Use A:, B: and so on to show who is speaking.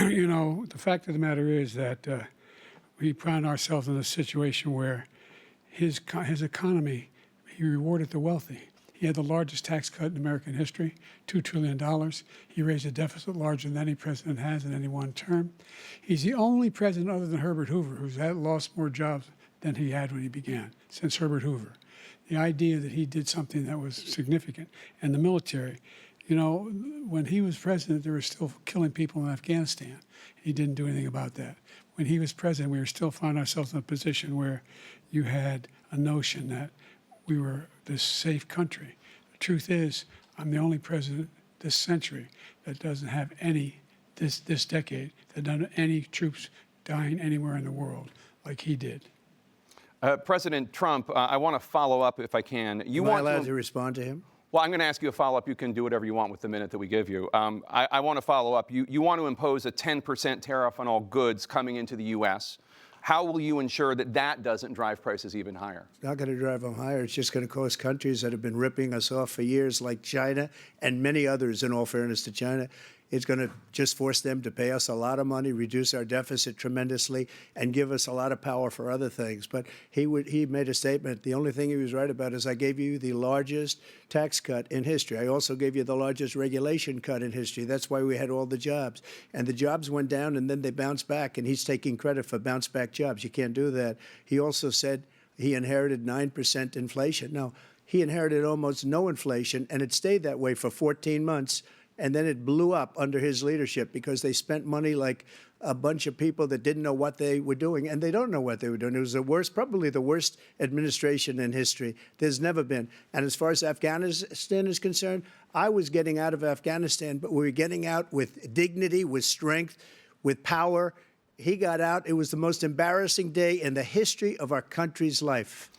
A: The fact of the matter is that we found ourselves in a situation where his economy, he rewarded the wealthy. He had the largest tax cut in American history, $2 trillion. He raised a deficit larger than any president has in any one term. He's the only president other than Herbert Hoover who's lost more jobs than he had when he began, since Herbert Hoover. The idea that he did something that was significant. And the military, when he was president, they were still killing people in Afghanistan. He didn't do anything about that. When he was president, we were still finding ourselves in a position where you had a notion that we were this safe country. The truth is, I'm the only president this century that doesn't have this decade, that doesn't have any troops dying anywhere in the world like he did.
B: President Trump, I want to follow up if I can.
C: Am I allowed to respond to him?
B: Well, I'm going to ask you a follow-up. You can do whatever you want with the minute that we give you. I want to follow up. You want to impose a 10% tariff on all goods coming into the U.S. How will you ensure that that doesn't drive prices even higher?
C: It's not going to drive them higher. It's just going to cause countries that have been ripping us off for years, like China and many others, in all fairness to China. It's going to just force them to pay us a lot of money, reduce our deficit tremendously, and give us a lot of power for other things. But he made a statement. The only thing he was right about is I gave you the largest tax cut in history. I also gave you the largest regulation cut in history. That's why we had all the jobs. And the jobs went down, and then they bounced back, and he's taking credit for bounce-back jobs. You can't do that. He also said he inherited 9% inflation. No, he inherited almost no inflation, and it stayed that way for 14 months. And then it blew up under his leadership because they spent money like a bunch of people that didn't know what they were doing, and they don't know what they were doing. It was probably the worst administration in history. There's never been. And as far as Afghanistan is concerned, I was getting out of Afghanistan, but we were getting out with dignity, with strength, with power. He got out. It was the most embarrassing day in the history of our country's life.